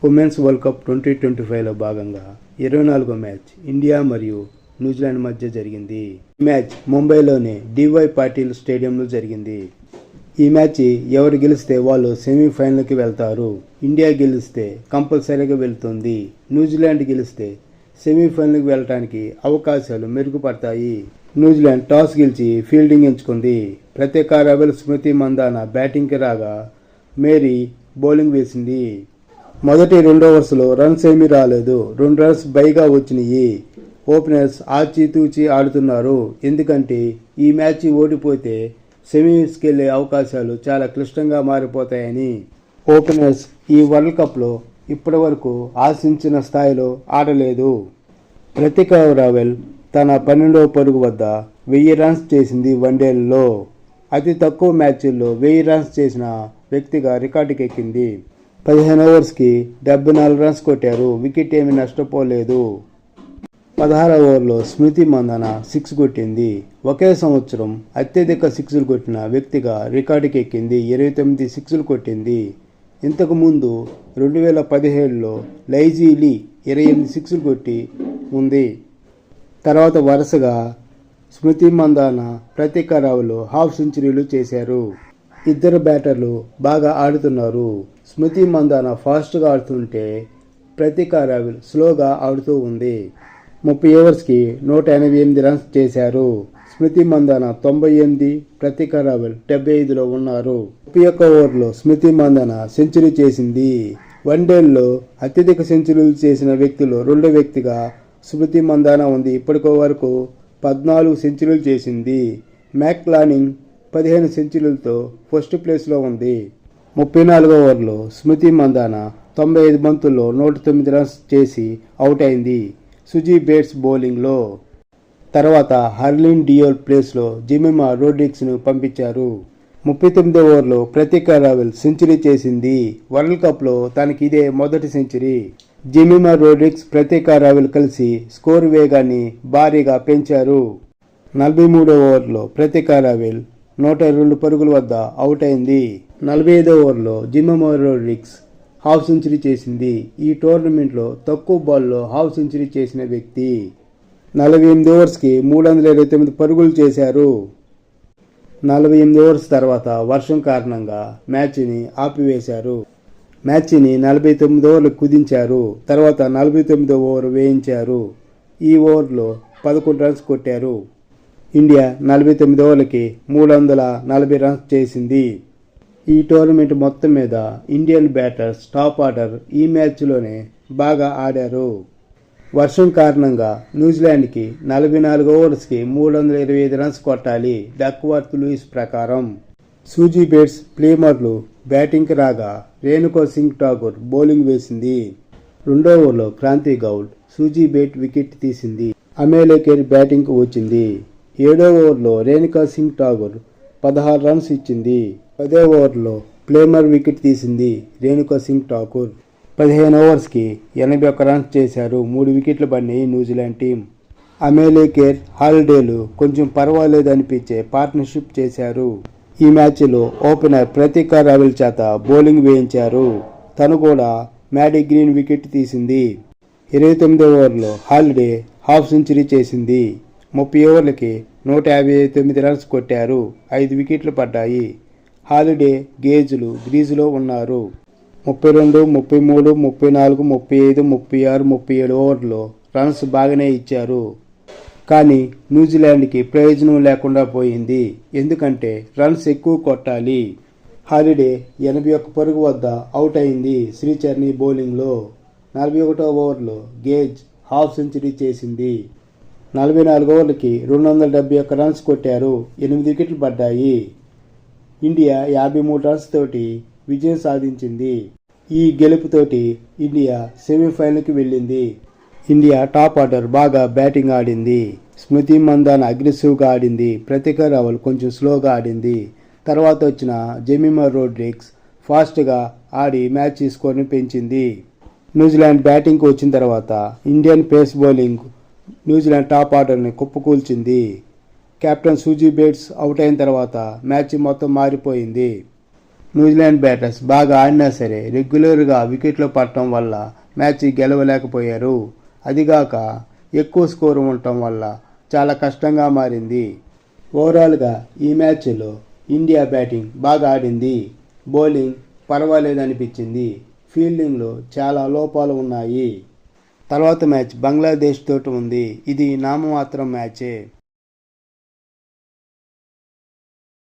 Women's world cup 2025లో భాగంగా 24వ match India మరియు New Zealand మధ్య జరిగింది. ఈ మ్యాచ్ ముంబైలోని డివై పాటిల్ స్టేడియంలో జరిగింది. ఈ మ్యాచ్ ఎవరు గెలిస్తే వాళ్ళు సెమీఫైనల్కి వెళ్తారు. ఇండియా గెలిస్తే కంపల్సరీగా వెళ్తుంది. న్యూజిలాండ్ గెలిస్తే సెమీఫైనల్కి వెళ్ళడానికి అవకాశాలు మెరుగుపడతాయి. న్యూజిలాండ్ టాస్ గెలిచి ఫీల్డింగ్ ఎంచుకుంది. ప్రత్యేక రవెల్ స్మృతి మందాన బ్యాటింగ్కి రాగా మేరీ బౌలింగ్ వేసింది. మొదటి 2 ఓవర్స్లో రన్స్ ఏమీ రాలేదు. 2 రన్స్ పైగా వచ్చినాయి. ఓపెనర్స్ ఆచితూచి ఆడుతున్నారు. ఎందుకంటే ఈ మ్యాచ్ ఓడిపోతే సెమీస్కి వెళ్ళే అవకాశాలు చాలా క్లిష్టంగా మారిపోతాయని. ఓపెనర్స్ ఈ వరల్డ్ కప్లో ఇప్పటి వరకు ఆశించిన స్థాయిలో ఆడలేదు. ప్రత్యేక రవెల్ తన 12వ పరుగు వద్ద 1000 రన్స్ చేసింది. వన్డేల్లో అతి తక్కువ మ్యాచ్ల్లో 1000 రన్స్ చేసిన వ్యక్తిగా రికార్డుకి ఎక్కింది. 15 ఓవర్స్కి 74 రన్స్ కొట్టారు. వికెట్ ఏమీ నష్టపోలేదు. 16వ ఓవర్లో స్మృతి మందాన 6 కొట్టింది. ఒకే సంవత్సరం అత్యధిక 6లు కొట్టిన వ్యక్తిగా రికార్డుకి ఎక్కింది. 29 6లు కొట్టింది. ఇంతకుముందు 2017లో లైజీ లీ 28 6లు కొట్టి ఉంది. తర్వాత వరుసగా స్మృతి మందాన, ప్రత్యేక రవెల్ హాఫ్ సెంచరీలు చేశారు. ఇద్దరు బ్యాటర్లు బాగా ఆడుతున్నారు. స్మృతి మందాన ఫాస్ట్గా ఆడుతుంటే ప్రత్యేక రవెల్ స్లోగా ఆడుతూ ఉంది. 30 ఓవర్స్కి 188 రన్స్ చేశారు. స్మృతి మందాన 98, ప్రత్యేక రవెల్ 75లో ఉన్నారు. 31 ఓవర్లో స్మృతి మందాన సెంచరీ చేసింది. వన్డేల్లో అత్యధిక సెంచరీలు చేసిన వ్యక్తిలో రెండో వ్యక్తిగా స్మృతి మందాన ఉంది. ఇప్పటికో వరకు 14 సెంచరీలు చేసింది. మ్యాక్లానింగ్ 15 సెంచరీలతో ఫస్ట్ ప్లేస్లో ఉంది. 34వ ఓవర్లో స్మృతి మందాన 95 బంతుల్లో 109 రన్స్ చేసి అవుట్ అయింది. సుజీ బేట్స్ బౌలింగ్లో. తర్వాత హర్లిన్ డియోల్ ప్లేస్లో జెమిమా రోడ్రిగ్స్ను పంపించారు. 39వ ఓవర్లో ప్రత్యేక రవెల్ సెంచరీ చేసింది. వరల్డ్ కప్లో తనకి ఇదే మొదటి సెంచరీ. జెమిమా రోడ్రిగ్స్, ప్రత్యేక రవెల్ కలిసి స్కోర్ వేగాన్ని భారీగా పెంచారు. 43వ ఓవర్లో ప్రత్యేక రవెల్ 102 పరుగుల వద్ద అవుట్ అయింది. 45వ ఓవర్లో జెమిమా రోడ్రిగ్స్ హాఫ్ సెంచరీ చేసింది. ఈ టోర్నమెంట్లో తక్కువ బాల్లో హాఫ్ సెంచరీ చేసిన వ్యక్తి. 48 ఓవర్స్కి 329 పరుగులు చేశారు. 48 ఓవర్స్ తర్వాత వర్షం కారణంగా మ్యాచ్ని ఆపివేశారు. మ్యాచ్ని 49 ఓవర్లకు కుదించారు. తర్వాత 49వ ఓవర్ వేయించారు. ఈ ఓవర్లో 11 రన్స్ కొట్టారు. ఇండియా 49 ఓవర్లకి 340 రన్స్ చేసింది. ఈ టోర్నమెంట్ మొత్తం మీద ఇండియన్ బ్యాటర్స్ టాప్ ఆర్డర్ ఈ మ్యాచ్లోనే బాగా ఆడారు. వర్షం కారణంగా న్యూజిలాండ్కి 44 ఓవర్స్కి 325 రన్స్ కొట్టాలి డక్వర్త్ లూయిస్ ప్రకారం. సూజీ బేట్స్ ప్లేమర్లు బ్యాటింగ్కి రాగా రేణుకా సింగ్ ఠాకూర్ బౌలింగ్ వేసింది. 2వ ఓవర్లో క్రాంతి గౌడ్ సూజీ బేట్ వికెట్ తీసింది. అమేలేకేర్ బ్యాటింగ్కి వచ్చింది. 7వ ఓవర్లో రేణుకా సింగ్ ఠాకూర్ 16 రన్స్ ఇచ్చింది. 10వ ఓవర్లో ప్లేమర్ వికెట్ తీసింది రేణుకా సింగ్ ఠాకూర్. 15 ఓవర్స్కి 81 రన్స్ చేశారు. 3 వికెట్లు పడినాయి న్యూజిలాండ్ టీం. అమేలేకేర్, హాలిడేలు కొంచెం పర్వాలేదు అనిపించే పార్ట్నర్షిప్ చేశారు. ఈ మ్యాచ్లో ఓపెనర్ ప్రత్యేక రవెల్ చేత బౌలింగ్ వేయించారు. తను కూడా మ్యాడీ గ్రీన్ వికెట్ తీసింది. 29వ ఓవర్లో హాలిడే హాఫ్ సెంచరీ చేసింది. 30 ఓవర్లకి 159 రన్స్ కొట్టారు. 5 వికెట్లు పడ్డాయి. హాలిడే, గేజ్లు గ్రీజులో ఉన్నారు. 32, 33, 34, 35, 36, 37 ఓవర్లో రన్స్ బాగానే ఇచ్చారు. కానీ న్యూజిలాండ్కి ప్రయోజనం లేకుండా పోయింది. ఎందుకంటే రన్స్ ఎక్కువ కొట్టాలి. హాలిడే 81 పరుగు వద్ద అవుట్ అయింది శ్రీచర్ని బౌలింగ్లో. 41వ ఓవర్లో గేజ్ హాఫ్ సెంచరీ చేసింది. 44 ఓవర్లకి 271 రన్స్ కొట్టారు. 8 వికెట్లు పడ్డాయి. ఇండియా 53 రన్స్ తోటి విజయం సాధించింది. ఈ గెలుపుతోటి ఇండియా సెమీఫైనల్కి వెళ్ళింది. ఇండియా టాప్ ఆర్డర్ బాగా బ్యాటింగ్ ఆడింది. స్మృతి మందాన అగ్రెసివ్గా ఆడింది. ప్రత్యేక రవెల్ కొంచెం స్లోగా ఆడింది. తర్వాత వచ్చిన జెమిమా రోడ్రిగ్స్ ఫాస్ట్గా ఆడి మ్యాచ్ స్కోర్ని పెంచింది. న్యూజిలాండ్ బ్యాటింగ్కి వచ్చిన తర్వాత Indian pace bowling New Zealand top ఆర్డర్ని కుప్పకూల్చింది. కెప్టెన్ సూజీ బేట్స్ అవుట్ అయిన తర్వాత మ్యాచ్ మొత్తం మారిపోయింది. న్యూజిలాండ్ బ్యాటర్స్ బాగా ఆడినా సరే రెగ్యులర్గా వికెట్లు పడటం వల్ల మ్యాచ్ గెలవలేకపోయారు. అదిగాక ఎక్కువ స్కోరు ఉండటం వల్ల చాలా కష్టంగా మారింది. ఓవరాల్గా ఈ మ్యాచ్లో ఇండియా బ్యాటింగ్ బాగా ఆడింది. బౌలింగ్ పర్వాలేదనిపించింది. ఫీల్డింగ్లో చాలా లోపాలు ఉన్నాయి. తర్వాత మ్యాచ్ బంగ్లాదేశ్ తోటి ఉంది. ఇది నామమాత్రం మ్యాచే.